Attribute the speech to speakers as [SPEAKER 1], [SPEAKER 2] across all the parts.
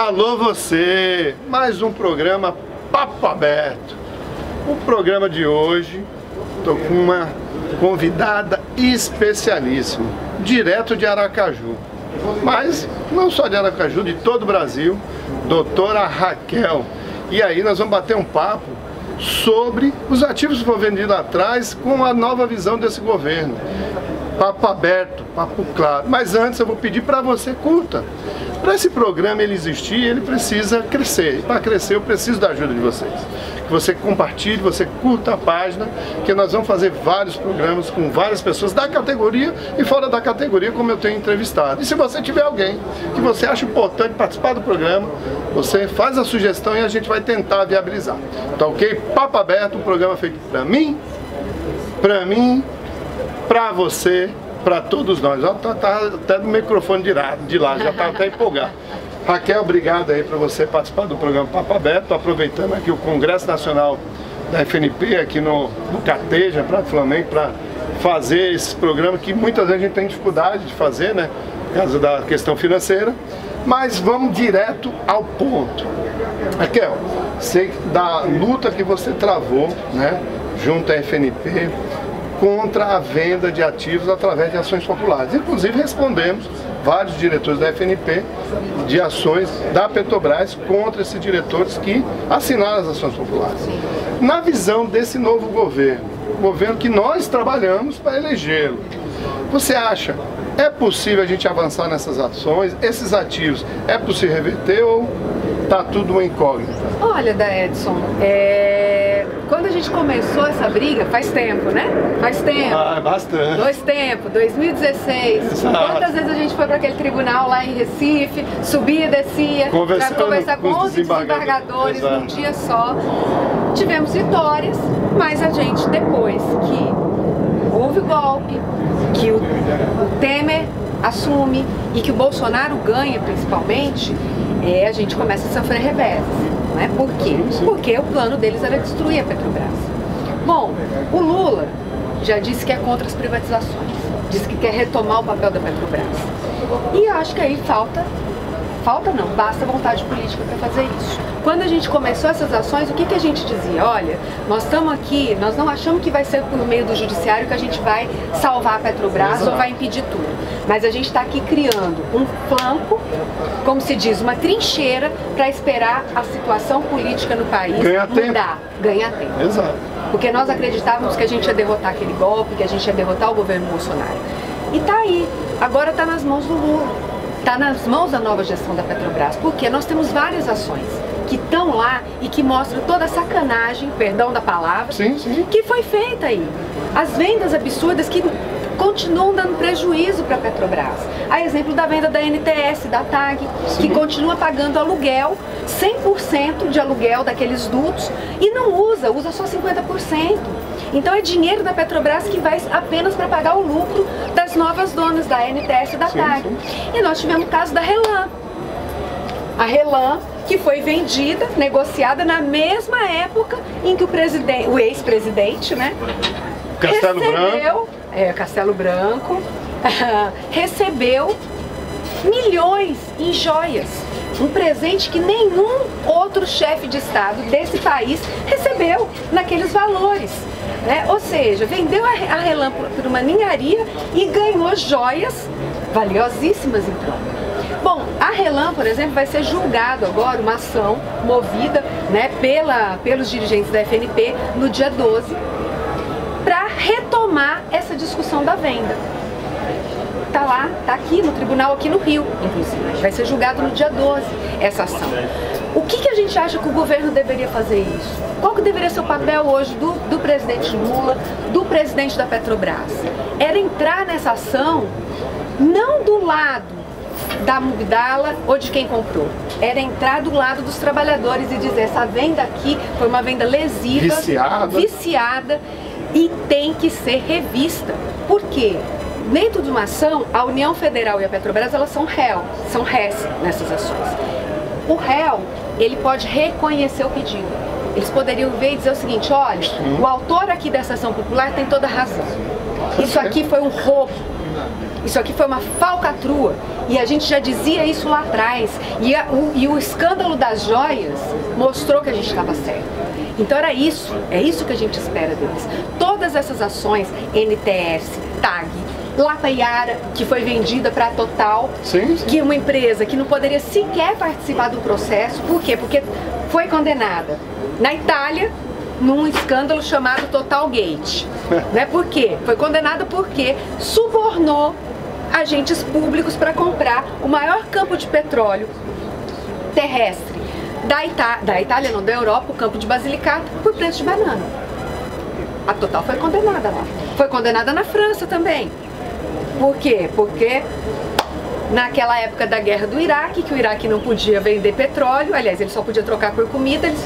[SPEAKER 1] Alô você, mais um programa Papo Aberto. O programa de hoje, estou com uma convidada especialíssima, direto de Aracaju. Mas não só de Aracaju, de todo o Brasil, doutora Raquel. E aí nós vamos bater um papo sobre os ativos que foram vendidos atrás com a nova visão desse governo. Papo aberto, papo claro. Mas antes eu vou pedir para você curta. Para esse programa ele existir, ele precisa crescer. E para crescer eu preciso da ajuda de vocês. Que você compartilhe, você curta a página, que nós vamos fazer vários programas com várias pessoas da categoria e fora da categoria, como eu tenho entrevistado. E se você tiver alguém que você acha importante participar do programa, você faz a sugestão e a gente vai tentar viabilizar. Tá ok? Papo aberto, um programa feito para mim, para você, para todos nós. Já tá até no microfone de lá, já tá até empolgado. Raquel, obrigado aí para você participar do programa Papo Aberto, aproveitando aqui o Congresso Nacional da FNP aqui no Carteja, para Flamengo, para fazer esse programa que muitas vezes a gente tem dificuldade de fazer, né, por causa da questão financeira, mas vamos direto ao ponto. Raquel, sei da luta que você travou, né, junto à FNP, contra a venda de ativos através de ações populares. Inclusive respondemos vários diretores da FNP de ações da Petrobras contra esses diretores que assinaram as ações populares. Na visão desse novo governo, o governo que nós trabalhamos para elegê-lo, você acha é possível a gente avançar nessas ações? Esses ativos é possível reverter ou está tudo uma incógnita?
[SPEAKER 2] Olha, Edson, quando a gente começou essa briga, faz tempo, né? Faz tempo.
[SPEAKER 1] Ah, bastante.
[SPEAKER 2] 2016. Exato. Quantas vezes a gente foi para aquele tribunal lá em Recife, subia e descia, para conversar com 11 desembargadores num dia só. Tivemos vitórias, mas a gente, depois que houve o golpe, que o Temer assume e que o Bolsonaro ganha principalmente, a gente começa a sofrer reveses. Não é? Por quê? Porque o plano deles era destruir a Petrobras. Bom, o Lula já disse que é contra as privatizações, disse que quer retomar o papel da Petrobras. E acho que aí basta vontade política para fazer isso. Quando a gente começou essas ações, o que a gente dizia? Olha, nós estamos aqui, nós não achamos que vai ser por meio do judiciário que a gente vai salvar a Petrobras ou vai impedir tudo. Mas a gente está aqui criando um flanco, como se diz, uma trincheira para esperar a situação política no país ganhar tempo.
[SPEAKER 1] Exato.
[SPEAKER 2] Porque nós acreditávamos que a gente ia derrotar aquele golpe, que a gente ia derrotar o governo Bolsonaro. E tá aí, agora está nas mãos do Lula, está nas mãos da nova gestão da Petrobras, porque nós temos várias ações que estão lá e que mostram toda a sacanagem, perdão da palavra, que foi feita aí. As vendas absurdas que continuam dando prejuízo para a Petrobras. A exemplo da venda da NTS, da TAG, que continua pagando aluguel, 100% de aluguel daqueles dutos e não usa só 50%. Então é dinheiro da Petrobras que vai apenas para pagar o lucro das novas donas da NTS e da TAG. E nós tivemos o caso da RLAM. A RLAM, que foi vendida, negociada na mesma época em que o ex-presidente, né, Castelo Branco, recebeu milhões em joias. Um presente que nenhum outro chefe de Estado desse país recebeu naqueles valores. Né? Ou seja, vendeu a RLAM por uma ninharia e ganhou joias valiosíssimas em troca. Bom, a RLAM, por exemplo, vai ser julgado agora, uma ação movida, né, pelos dirigentes da FNP no dia 12, para retomar essa discussão da venda. Tá lá, tá aqui no tribunal, aqui no Rio, inclusive. Vai ser julgado no dia 12 essa ação. O que a gente acha que o governo deveria fazer isso? Qual que deveria ser o papel hoje do presidente Lula, do presidente da Petrobras? Era entrar nessa ação não do lado da Mubdala ou de quem comprou. Era entrar do lado dos trabalhadores e dizer: essa venda aqui foi uma venda lesiva, viciada e tem que ser revista. Por quê? Dentro de uma ação, a União Federal e a Petrobras, elas são réus nessas ações. O réu, ele pode reconhecer o pedido. Eles poderiam ver e dizer o seguinte: olha, o autor aqui dessa ação popular tem toda a razão. Isso aqui foi um roubo. Isso aqui foi uma falcatrua. E a gente já dizia isso lá atrás. E o escândalo das joias mostrou que a gente estava certo. Então era isso, é isso que a gente espera deles. Todas essas ações, NTS, TAG, Lapa Yara, que foi vendida para a Total,
[SPEAKER 1] sim.
[SPEAKER 2] Que é uma empresa que não poderia sequer participar do processo. Por quê? Porque foi condenada na Itália, num escândalo chamado Total Gate. Né? Por quê? Foi condenada porque subornou agentes públicos para comprar o maior campo de petróleo terrestre da Itália, não, da Europa, o campo de Basilicata, por preço de banana. A Total foi condenada lá. Foi condenada na França também. Por quê? Porque naquela época da guerra do Iraque, que o Iraque não podia vender petróleo, aliás, ele só podia trocar por comida, eles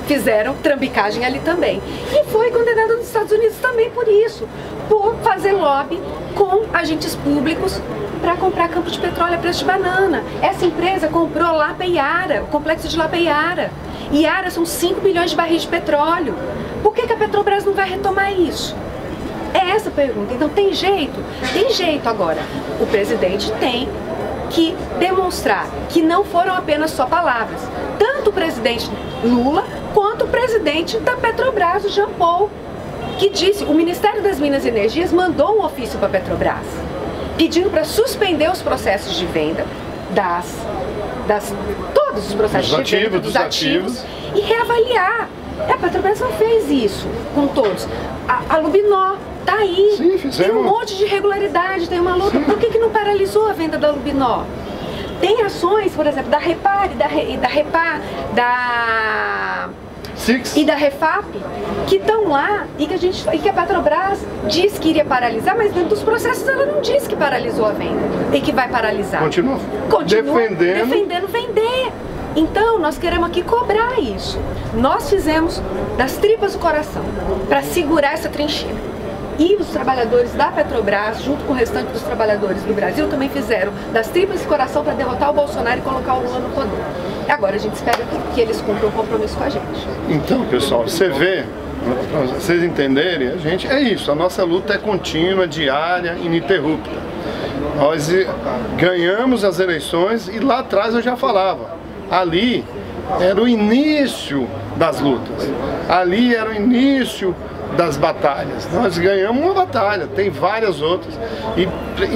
[SPEAKER 2] fizeram trambicagem ali também. E foi condenada nos Estados Unidos também por isso, por fazer lobby com agentes públicos para comprar campo de petróleo a preço de banana. Essa empresa comprou Lapa Yara, o complexo de Lapa Yara. Yara são 5 bilhões de barris de petróleo. Por que a Petrobras não vai retomar isso? É essa a pergunta. Então tem jeito agora. O presidente tem que demonstrar que não foram apenas só palavras. Tanto o presidente Lula quanto o presidente da Petrobras, o Jean Paul, que disse, o Ministério das Minas e Energias mandou um ofício para a Petrobras, pedindo para suspender os processos de venda todos os processos de venda dos ativos e reavaliar. A Petrobras não fez isso com todos. A Lubinó tá aí.
[SPEAKER 1] Sim,
[SPEAKER 2] tem um monte de irregularidade, tem uma luta. Sim. Por que não paralisou a venda da Lubinó? Tem ações, por exemplo, da Repar e da Refap, que estão lá e que a Petrobras diz que iria paralisar, mas dentro dos processos ela não diz que paralisou a venda e que vai paralisar.
[SPEAKER 1] Continua
[SPEAKER 2] defendendo vender. Então, nós queremos aqui cobrar isso. Nós fizemos das tripas do coração para segurar essa trincheira. E os trabalhadores da Petrobras, junto com o restante dos trabalhadores do Brasil, também fizeram das tripas do coração para derrotar o Bolsonaro e colocar o Lula no poder. Agora a gente espera que eles cumpram o compromisso com a gente.
[SPEAKER 1] Então, pessoal, você vê, para vocês entenderem, a gente é isso, a nossa luta é contínua, diária, ininterrupta. Nós ganhamos as eleições e lá atrás eu já falava. Ali era o início das lutas, ali era o início das batalhas. Nós ganhamos uma batalha, tem várias outras e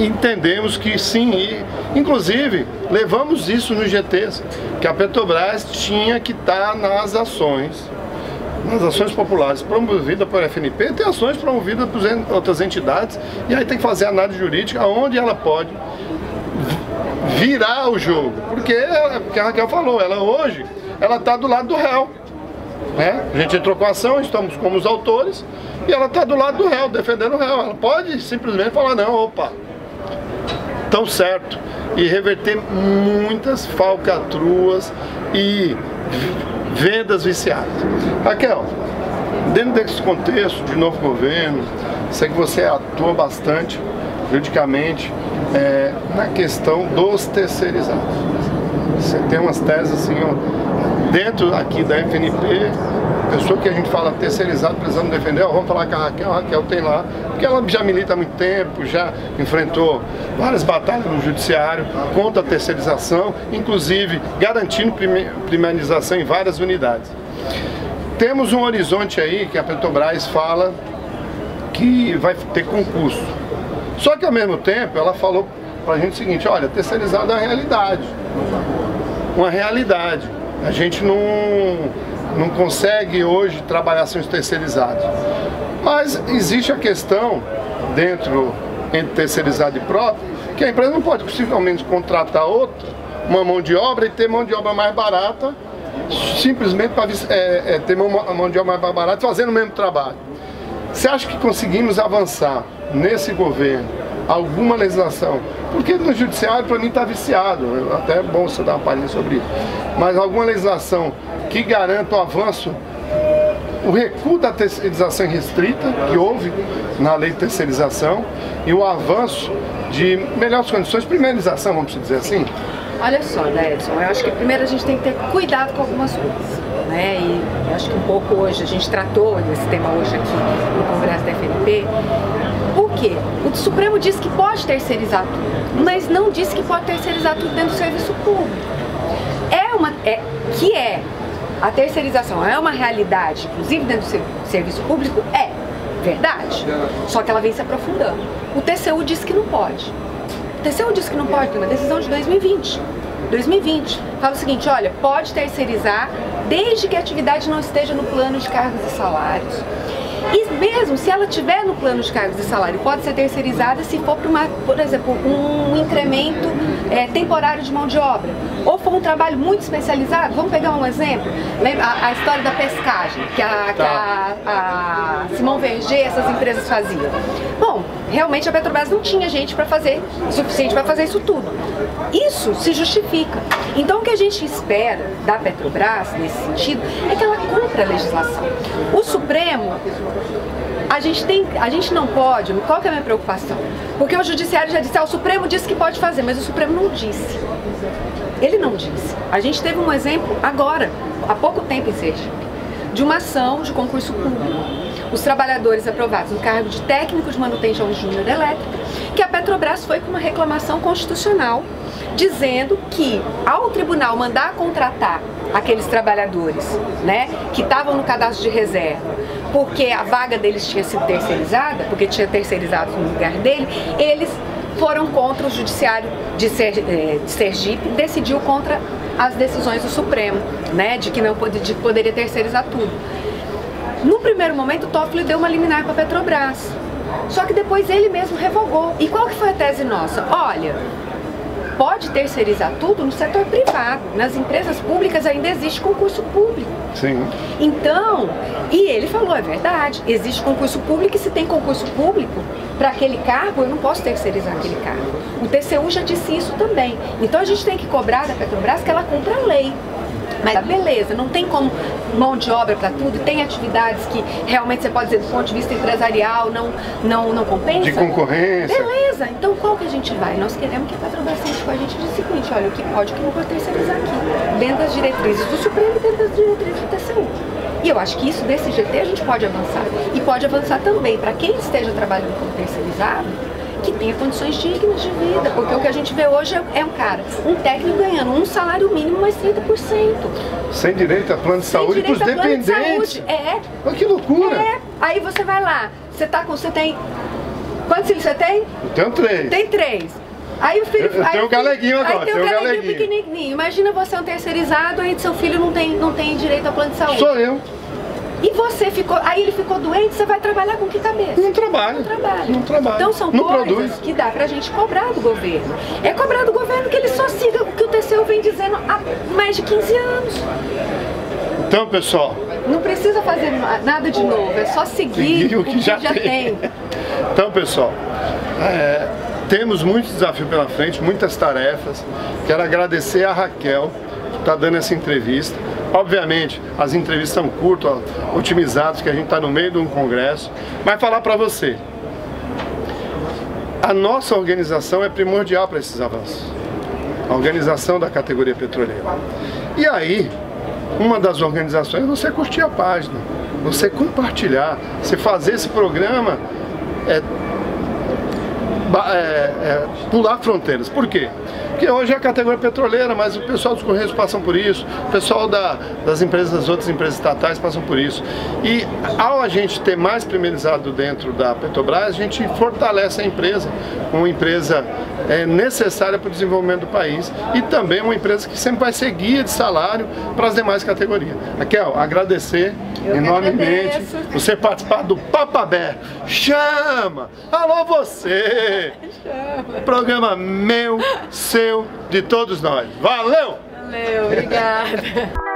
[SPEAKER 1] entendemos que sim, e, inclusive levamos isso no GTs, que a Petrobras tinha que estar nas ações populares promovidas por FNP, tem ações promovidas por outras entidades e aí tem que fazer análise jurídica onde ela pode virar o jogo, porque a Raquel falou, ela hoje está do lado do réu, né? A gente entrou com a ação, estamos como os autores e ela está do lado do réu, defendendo o réu. Ela pode simplesmente falar, não, opa, tão certo, e reverter muitas falcatruas e vendas viciadas. Raquel, dentro desse contexto de novo governo, sei que você atua bastante juridicamente na questão dos terceirizados. Você tem umas teses assim, ó, dentro aqui da FNP, pessoa que a gente fala terceirizado, precisamos defender, ó, vamos falar com a Raquel tem lá, porque ela já milita há muito tempo, já enfrentou várias batalhas no judiciário contra a terceirização, inclusive garantindo primarização em várias unidades. Temos um horizonte aí que a Petrobras fala que vai ter concurso. Só que ao mesmo tempo ela falou pra gente o seguinte, olha, terceirizado é uma realidade. A gente não consegue hoje trabalhar sem os terceirizados. Mas existe a questão entre terceirizado e próprio, que a empresa não pode possivelmente contratar uma mão de obra e ter mão de obra mais barata, simplesmente para ter uma mão de obra mais barata fazendo o mesmo trabalho. Você acha que conseguimos avançar nesse governo alguma legislação? Porque no judiciário para mim está viciado, até é bom você dar uma palhinha sobre isso, mas alguma legislação que garanta o avanço, o recuo da terceirização restrita que houve na lei de terceirização e o avanço de melhores condições, primarização, vamos dizer assim?
[SPEAKER 2] Olha só, né, Edson, eu acho que primeiro a gente tem que ter cuidado com algumas coisas. né? E acho que um pouco hoje, a gente tratou desse tema hoje aqui no Congresso da FNP. Por quê? O Supremo diz que pode terceirizar tudo, mas não diz que pode terceirizar tudo dentro do serviço público. A terceirização é uma realidade, inclusive dentro do serviço público, é verdade, só que ela vem se aprofundando. O TCU diz que não pode. O TCU diz que não pode, tem uma decisão de 2020. Fala o seguinte, olha, pode terceirizar desde que a atividade não esteja no plano de cargos e salários. E mesmo se ela estiver no plano de cargos e salário, pode ser terceirizada se for para, por exemplo, um incremento temporário de mão de obra. Ou for um trabalho muito especializado. Vamos pegar um exemplo? Lembra a história da pescagem, que a Simão Verger, essas empresas faziam. Bom, realmente a Petrobras não tinha gente para fazer, suficiente para fazer isso tudo. Isso se justifica. Então o que a gente espera da Petrobras, nesse sentido, é que ela cumpra a legislação. O Supremo, a gente não pode, qual que é a minha preocupação? Porque o Judiciário já disse, o Supremo disse que pode fazer, mas o Supremo não disse. Ele não disse. A gente teve um exemplo agora, há pouco tempo em Sergipe, de uma ação de concurso público. Os trabalhadores aprovados no cargo de técnico de manutenção júnior elétrica, que a Petrobras foi com uma reclamação constitucional, dizendo que ao tribunal mandar contratar aqueles trabalhadores, né, que estavam no cadastro de reserva, porque a vaga deles tinha sido terceirizada, porque tinha terceirizado no lugar dele, eles foram contra o Judiciário de Sergipe, decidiu contra as decisões do Supremo, né, de que não poderia terceirizar tudo. No primeiro momento, o Toffoli deu uma liminar para a Petrobras, só que depois ele mesmo revogou. E qual que foi a tese nossa? Olha, pode terceirizar tudo no setor privado, nas empresas públicas ainda existe concurso público.
[SPEAKER 1] Sim.
[SPEAKER 2] Então, e ele falou, é verdade, existe concurso público e se tem concurso público para aquele cargo, eu não posso terceirizar aquele cargo. O TCU já disse isso também. Então a gente tem que cobrar da Petrobras que ela cumpra a lei. Mas beleza, não tem como mão de obra para tudo, tem atividades que realmente você pode dizer do ponto de vista empresarial não compensa.
[SPEAKER 1] De concorrência.
[SPEAKER 2] Beleza, então qual que a gente vai? Nós queremos que a Petrobras sente com a gente o seguinte, olha, o que pode e o que não pode terceirizar aqui, dentro das diretrizes do Supremo e dentro das diretrizes do TCU. E eu acho que isso, desse GT, a gente pode avançar. E pode avançar também para quem esteja trabalhando como terceirizado, que tenha condições dignas de vida, porque o que a gente vê hoje é um técnico ganhando um salário mínimo mais 30%.
[SPEAKER 1] Sem direito a plano de saúde para os dependentes. Olha que loucura!
[SPEAKER 2] Aí você vai lá, você tem... Quantos filhos você tem?
[SPEAKER 1] Eu tenho 3.
[SPEAKER 2] Tem 3. Aí o filho...
[SPEAKER 1] Eu tenho um galeguinho agora,
[SPEAKER 2] tem um galeguinho pequenininho. Imagina você um terceirizado, aí seu filho não tem direito a plano de saúde.
[SPEAKER 1] Sou eu.
[SPEAKER 2] E você ficou, aí ele ficou doente, você vai trabalhar com que cabeça?
[SPEAKER 1] Não trabalha.
[SPEAKER 2] Não trabalha. Então são coisas que dá pra gente cobrar do governo. É cobrar do governo que ele só siga o que o TCU vem dizendo há mais de 15 anos.
[SPEAKER 1] Então, pessoal...
[SPEAKER 2] Não precisa fazer nada de novo, é só seguir o que já tem.
[SPEAKER 1] Então, pessoal, temos muitos desafios pela frente, muitas tarefas. Quero agradecer a Raquel, que está dando essa entrevista. Obviamente, as entrevistas são curtas, otimizadas, que a gente está no meio de um congresso. Mas falar para você, a nossa organização é primordial para esses avanços. A organização da categoria petroleira. E aí, uma das organizações é você curtir a página, você compartilhar, você fazer esse programa pular fronteiras. Por quê? Porque hoje é a categoria petroleira, mas o pessoal dos Correios passam por isso, o pessoal das outras empresas estatais passam por isso. E ao a gente ter mais primerizado dentro da Petrobras, a gente fortalece a empresa, uma empresa necessária para o desenvolvimento do país e também uma empresa que sempre vai ser guia de salário para as demais categorias. Raquel, agradecer enormemente você participar do Papo Aberto. Chama! Alô você! Chama! Programa meu, seu, de todos nós. Valeu!
[SPEAKER 2] Valeu, obrigada!